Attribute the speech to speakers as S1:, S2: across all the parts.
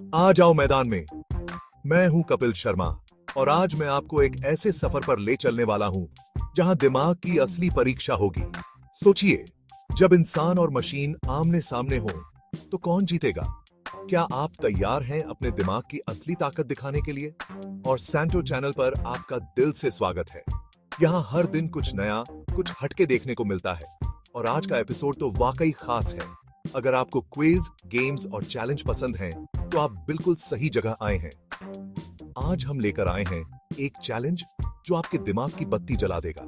S1: आ जाओ मैदान में। मैं हूं कपिल शर्मा और आज मैं आपको एक ऐसे सफर पर ले चलने वाला हूं जहां दिमाग की असली परीक्षा होगी। सोचिए, जब इंसान और मशीन आमने सामने हो तो कौन जीतेगा? क्या आप तैयार हैं अपने दिमाग की असली ताकत दिखाने के लिए? और सैंटो चैनल पर आपका दिल से स्वागत है। यहाँ हर दिन कुछ नया, कुछ हटके देखने को मिलता है और आज का एपिसोड तो वाकई खास है। अगर आपको क्विज, गेम्स और चैलेंज पसंद हैं, तो आप बिल्कुल सही जगह आए हैं। आज हम लेकर आए हैं एक चैलेंज जो आपके दिमाग की बत्ती जला देगा।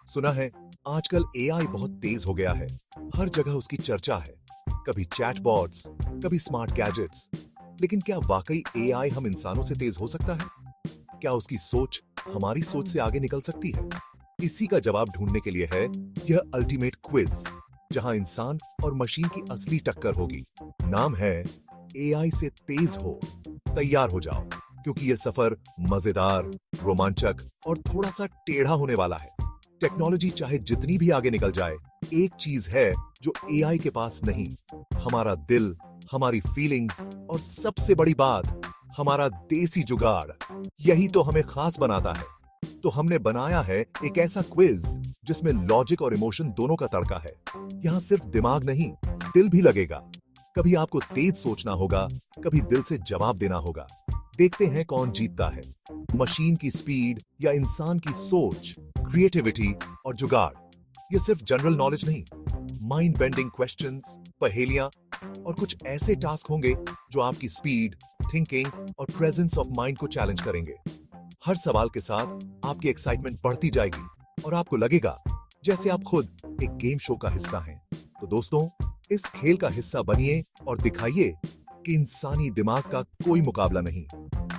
S1: सुना है आजकल एआई बहुत तेज हो गया है, हर जगह उसकी चर्चा है। कभी चैटबॉट्स, कभी स्मार्ट गैजेट्स। लेकिन क्या वाकई एआई हम इंसानों से तेज हो सकता है? क्या उसकी सोच हमारी सोच से आगे निकल सकती है? इसी का जवाब ढूंढने के लिए है यह अल्टीमेट क्विज, जहां इंसान और मशीन की असली टक्कर होगी। नाम है एआई से तेज हो। तैयार हो जाओ, क्योंकि यह सफर मजेदार, रोमांचक और थोड़ा सा टेढ़ा होने वाला है। टेक्नोलॉजी चाहे जितनी भी आगे निकल जाए, एक चीज है जो एआई के पास नहीं, हमारा दिल, हमारी फीलिंग्स और सबसे बड़ी बात, हमारा देसी जुगाड़। यही तो हमें खास बनाता है। तो हमने बनाया है एक ऐसा क्विज जिसमें लॉजिक और इमोशन दोनों का तड़का है। यहाँ सिर्फ दिमाग नहीं, दिल भी लगेगा। कभी आपको तेज सोचना होगा, कभी दिल से जवाब देना होगा। देखते हैं कौन जीतता है, मशीन की स्पीड या इंसान की सोच, क्रिएटिविटी और जुगाड़। ये सिर्फ जनरल नॉलेज नहीं, माइंड बेंडिंग क्वेश्चंस, पहेलियां और कुछ ऐसे टास्क होंगे जो आपकी स्पीड, थिंकिंग और प्रेजेंस ऑफ माइंड को चैलेंज करेंगे। हर सवाल के साथ आपकी एक्साइटमेंट बढ़ती जाएगी और आपको लगेगा जैसे आप खुद एक गेम शो का हिस्सा हैं। तो दोस्तों, इस खेल का हिस्सा बनिए और दिखाइए कि इंसानी दिमाग का कोई मुकाबला नहीं।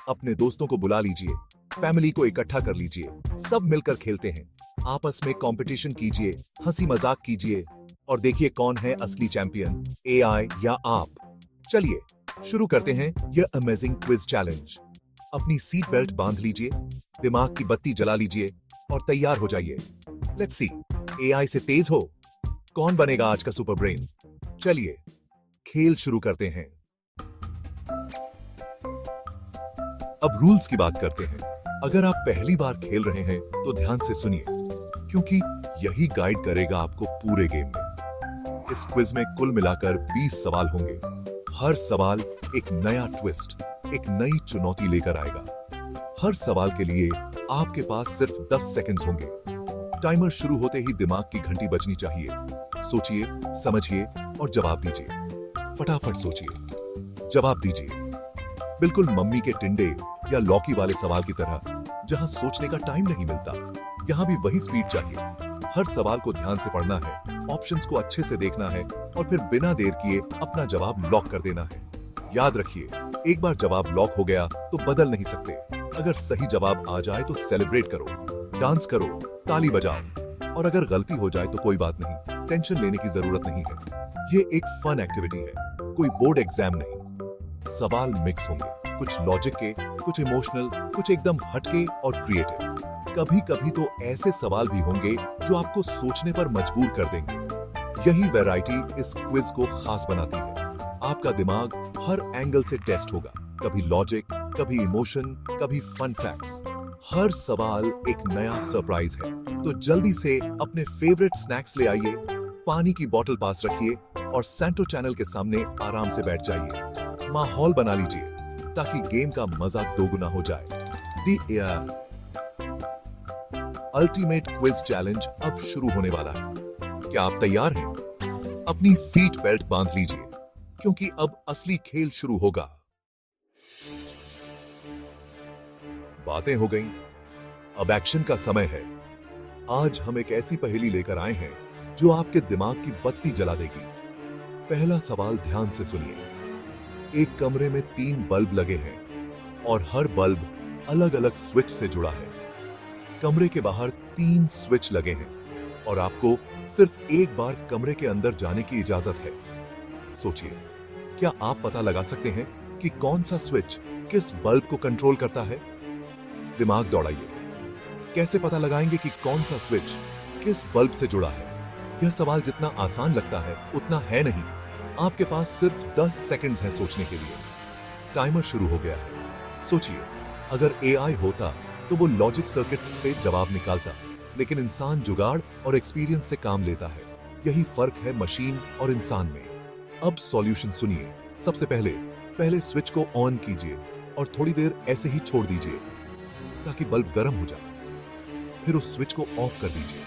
S1: अपने दोस्तों को बुला लीजिए, फैमिली को इकट्ठा कर लीजिए, सब मिलकर खेलते हैं। आपस में कंपटीशन कीजिए, हंसी मजाक कीजिए और देखिए कौन है असली चैंपियन, एआई या आप। चलिए शुरू करते हैं यह अमेजिंग क्विज चैलेंज। अपनी सीट बेल्ट बांध लीजिए, दिमाग की बत्ती जला लीजिए और तैयार हो जाइए। लेट्स सी, एआई से तेज हो, कौन बनेगा आज का सुपर ब्रेन? चलिए खेल शुरू करते हैं। अब रूल्स की बात करते हैं। अगर आप पहली बार खेल रहे हैं तो ध्यान से सुनिए, क्योंकि यही गाइड करेगा आपको पूरे गेम में। इस क्विज में कुल मिलाकर 20 सवाल होंगे। हर सवाल एक नया ट्विस्ट, एक नई चुनौती लेकर आएगा। हर सवाल के लिए आपके पास सिर्फ 10 सेकंड्स होंगे। टाइमर शुरू होते ही दिमाग की घंटी बजनी चाहिए। सोचिए, समझिए और जवाब दीजिए। फटाफट सोचिए, जवाब दीजिए। बिल्कुल मम्मी के टिंडे या लौकी वाले सवाल की तरह, जहां सोचने का टाइम नहीं मिलता, यहां भी वही स्पीड चाहिए। हर सवाल को ध्यान से पढ़ना है, ऑप्शंस को अच्छे से देखना है और फिर बिना देर किए अपना जवाब लॉक कर देना है। याद रखिए, एक बार जवाब लॉक हो गया तो बदल नहीं सकते। अगर सही जवाब आ जाए तो सेलिब्रेट करो, डांस करो, ताली बजाओ और अगर गलती हो जाए तो कोई बात नहीं, टेंशन लेने की जरूरत नहीं है। ये एक फन एक्टिविटी है, कोई बोर्ड एग्जाम नहीं। सवाल मिक्स होंगे, कुछ लॉजिक के, कुछ इमोशनल, कुछ एकदम हटके और क्रिएटिव। कभी कभी तो ऐसे सवाल भी होंगे जो आपको सोचने पर मजबूर कर देंगे। यही वैरायटी इस क्विज को खास बनाती है। आपका दिमाग हर एंगल से टेस्ट होगा, कभी लॉजिक, कभी इमोशन, कभी फन फैक्ट्स। हर सवाल एक नया सरप्राइज है। तो जल्दी से अपने फेवरेट स्नैक्स ले आइए, पानी की बोतल पास रखिए और सैंटो चैनल के सामने आराम से बैठ जाइए। माहौल बना लीजिए ताकि गेम का मजा दोगुना हो जाए। दी एआई अल्टीमेट क्विज चैलेंज अब शुरू होने वाला है। क्या आप तैयार हैं? अपनी सीट बेल्ट बांध लीजिए, क्योंकि अब असली खेल शुरू होगा। बातें हो गईं, अब एक्शन का समय है। आज हम एक ऐसी पहेली लेकर आए हैं जो आपके दिमाग की बत्ती जला देगी। पहला सवाल ध्यान से सुनिए। एक कमरे में 3 बल्ब लगे हैं और हर बल्ब अलग अलग स्विच से जुड़ा है। कमरे के बाहर 3 स्विच लगे हैं और आपको सिर्फ एक बार कमरे के अंदर जाने की इजाजत है। सोचिए, क्या आप पता लगा सकते हैं कि कौन सा स्विच किस बल्ब को कंट्रोल करता है? दिमाग दौड़ाइए, कैसे पता लगाएंगे कि कौन सा स्विच किस बल्ब से जुड़ा है? यह सवाल जितना आसान लगता है उतना है नहीं। आपके पास सिर्फ 10 सेकंड्स हैं सोचने के लिए। टाइमर शुरू हो गया है। सोचिए, अगर एआई होता तो वो लॉजिक सर्किट्स से जवाब निकालता, लेकिन इंसान जुगाड़ और एक्सपीरियंस से काम लेता है। यही फर्क है मशीन और इंसान में। अब सॉल्यूशन सुनिए। सबसे पहले स्विच को ऑन कीजिए और थोड़ी देर ऐसे ही छोड़ दीजिए ताकि बल्ब गर्म हो जाए। फिर उस स्विच को ऑफ कर दीजिए।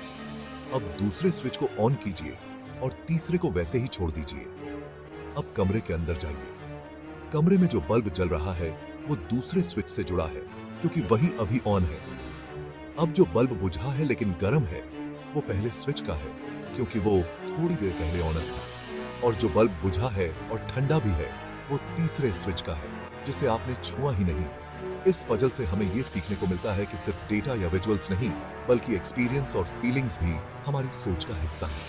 S1: अब दूसरे स्विच को ऑन कीजिए और तीसरे को वैसे ही छोड़ दीजिए। अब कमरे के अंदर जाइए। कमरे में जो बल्ब जल रहा है वो दूसरे स्विच से जुड़ा है, क्योंकि वही अभी ऑन है। अब जो बल्ब बुझा है लेकिन गर्म है, वो पहले स्विच का है, क्योंकि वो थोड़ी देर पहले ऑन था। और जो बल्ब बुझा है और ठंडा भी है, वो तीसरे स्विच का है, जिसे आपने छुआ ही नहीं। इस पजल से हमें ये सीखने को मिलता है कि सिर्फ डेटा या विजुअल्स नहीं, बल्कि एक्सपीरियंस और फीलिंग्स भी हमारी सोच का हिस्सा है।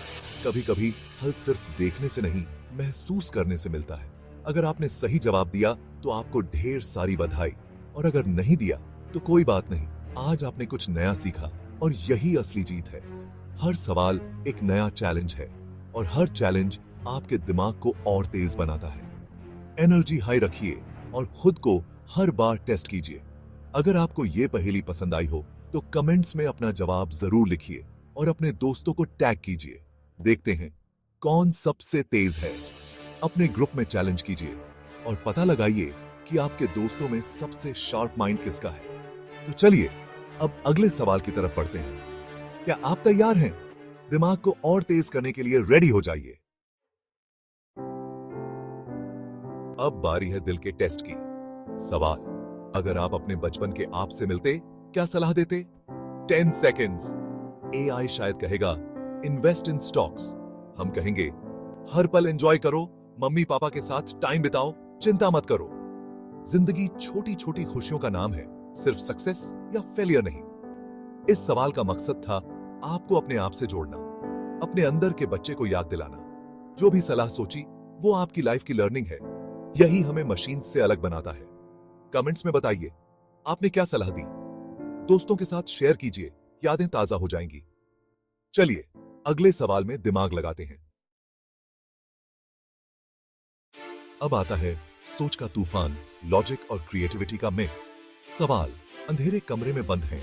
S1: कभी कभी हल सिर्फ देखने से नहीं, महसूस करने से मिलता है। अगर आपने सही जवाब दिया तो आपको ढेर सारी बधाई, और अगर नहीं दिया तो कोई बात नहीं। आज आपने कुछ नया सीखा, और यही असली जीत है। हर सवाल एक नया चैलेंज है, और हर चैलेंज आपके दिमाग को और तेज बनाता है। एनर्जी हाई रखिए और खुद को हर बार टेस्ट कीजिए। अगर आपको ये पहेली पसंद आई हो तो कमेंट्स में अपना जवाब जरूर लिखिए और अपने दोस्तों को टैग कीजिए। देखते हैं कौन सबसे तेज है। अपने ग्रुप में चैलेंज कीजिए और पता लगाइए कि आपके दोस्तों में सबसे शार्प माइंड किसका है। तो चलिए अब अगले सवाल की तरफ बढ़ते हैं। क्या आप तैयार हैं? दिमाग को और तेज करने के लिए रेडी हो जाइए। अब बारी है दिल के टेस्ट की। सवाल, अगर आप अपने बचपन के आप से मिलते, क्या सलाह देते? 10 सेकेंड्स। एआई शायद कहेगा इन्वेस्ट इन स्टॉक्स। हम कहेंगे हर पल एंजॉय करो, मम्मी पापा के साथ टाइम बिताओ, चिंता मत करो। जिंदगी छोटी छोटी खुशियों का नाम है, सिर्फ सक्सेस या फेलियर नहीं। इस सवाल का मकसद था आपको अपने आप से जोड़ना, अपने अंदर के बच्चे को याद दिलाना। जो भी सलाह सोची वो आपकी लाइफ की लर्निंग है। यही हमें मशीन से अलग बनाता है। कमेंट्स में बताइए आपने क्या सलाह दी। दोस्तों के साथ शेयर कीजिए, यादें ताजा हो जाएंगी। चलिए अगले सवाल में दिमाग लगाते हैं। अब आता है सोच का तूफान, लॉजिक और क्रिएटिविटी का मिक्स। सवाल, अंधेरे कमरे में बंद हैं,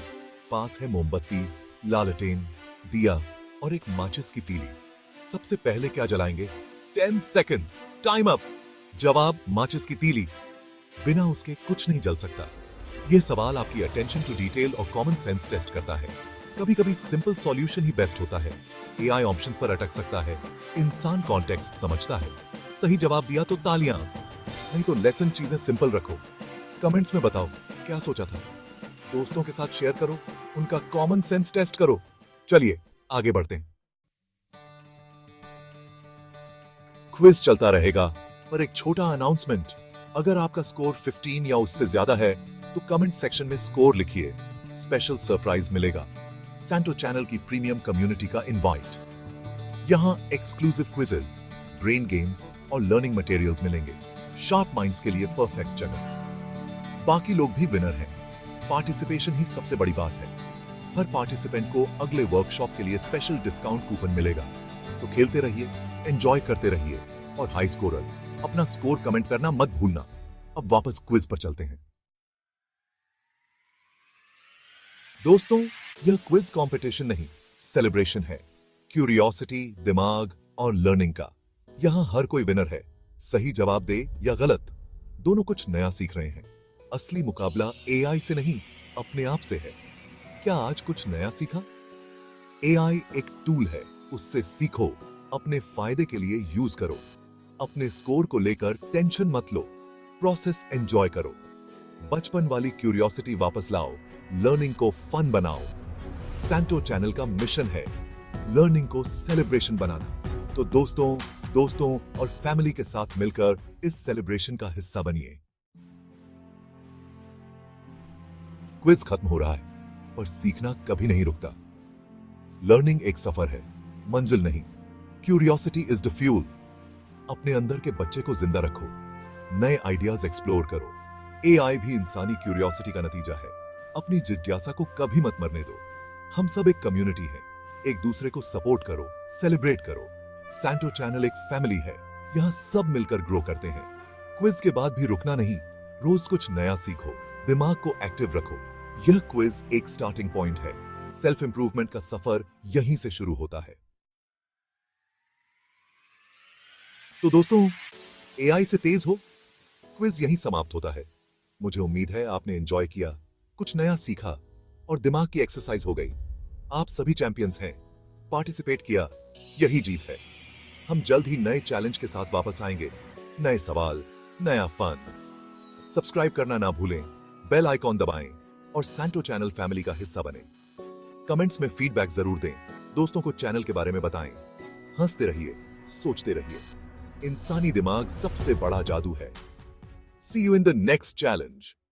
S1: पास है मोमबत्ती, लालटेन, दिया और एक माचिस की तीली। सबसे पहले क्या जलाएंगे? 10 सेकेंड्स, टाइम अप। जवाब, माचिस की तीली। बिना उसके कुछ नहीं जल सकता। यह सवाल आपकी अटेंशन टू डिटेल और कॉमन सेंस टेस्ट करता है। कभी कभी सिंपल सॉल्यूशन ही बेस्ट होता है। एआई ऑप्शंस पर अटक सकता है, इंसान कॉन्टेक्स्ट समझता है। सही जवाब दिया तो तालियां, नहीं तो लेसन चीजें सिंपल रखो। कमेंट्स में बताओ क्या सोचा था। दोस्तों के साथ शेयर करो, उनका कॉमन सेंस टेस्ट करो। चलिए आगे बढ़ते हैं। क्विज चलता रहेगा, पर एक छोटा अनाउंसमेंट। अगर आपका स्कोर 15 या उससे ज्यादा है तो कमेंट सेक्शन में स्कोर लिखिए। स्पेशल सरप्राइज मिलेगा, सैंटो चैनल की प्रीमियम कम्युनिटी का इनवाइट। यहां एक्सक्लूसिव क्विजेस, ब्रेन गेम्स और लर्निंग मटेरियल्स मिलेंगे। शार्प माइंड्स के लिए परफेक्ट जगह। बाकी लोग भी विनर हैं। पार्टिसिपेशन ही सबसे बड़ी बात है। हर पार्टिसिपेंट को अगले वर्कशॉप के लिए स्पेशल डिस्काउंट कूपन मिलेगा। तो खेलते रहिए, एंजॉय करते रहिए, और हाई स्कोरर्स अपना स्कोर कमेंट करना मत भूलना। अब वापस क्विज पर चलते हैं। दोस्तों, यह क्विज कंपटीशन नहीं, सेलिब्रेशन है। क्यूरियोसिटी, दिमाग और लर्निंग का। यहां हर कोई विनर है। सही जवाब दे या गलत, दोनों कुछ नया सीख रहे हैं। असली मुकाबला एआई से नहीं, अपने आप से है। क्या आज कुछ नया सीखा? एआई एक टूल है, उससे सीखो, अपने फायदे के लिए यूज करो। अपने स्कोर को लेकर टेंशन मत लो, प्रोसेस एंजॉय करो। बचपन वाली क्यूरियोसिटी वापस लाओ, लर्निंग को फन बनाओ। सैंटो चैनल का मिशन है लर्निंग को सेलिब्रेशन बनाना। तो दोस्तों और फैमिली के साथ मिलकर इस सेलिब्रेशन का हिस्सा बनिए। क्विज खत्म हो रहा है, पर सीखना कभी नहीं रुकता। लर्निंग एक सफर है, मंजिल नहीं। Curiosity is the fuel. अपने अंदर के बच्चे को जिंदा रखो, नए आइडियाज एक्सप्लोर करो। एआई भी इंसानी क्यूरियोसिटी का नतीजा है। अपनी जिज्ञासा को कभी मत मरने दो। हम सब एक कम्युनिटी है, एक दूसरे को सपोर्ट करो, सेलिब्रेट करो। सैंटो चैनल एक फैमिली है, यहाँ सब मिलकर ग्रो करते हैं। क्विज के बाद भी रुकना नहीं, रोज कुछ नया सीखो, दिमाग को एक्टिव रखो। यह क्विज एक स्टार्टिंग पॉइंट है। सेल्फ इंप्रूवमेंट का सफर यहीं से शुरू होता है। तो दोस्तों, एआई से तेज हो, क्विज यहीं समाप्त होता है। मुझे उम्मीद है आपने एंजॉय किया, कुछ नया सीखा और दिमाग की एक्सरसाइज हो गई। आप सभी चैंपियंस हैं, पार्टिसिपेट किया, यही जीत है। हम जल्द ही नए चैलेंज के साथ वापस आएंगे। नए सवाल, नया फन। सब्सक्राइब करना ना भूलें, बेल आइकॉन दबाएं और सैंटो चैनल फैमिली का हिस्सा बनें। कमेंट्स में फीडबैक जरूर दें, दोस्तों को चैनल के बारे में बताएं। हंसते रहिए, सोचते रहिए। इंसानी दिमाग सबसे बड़ा जादू है। See you in the next challenge.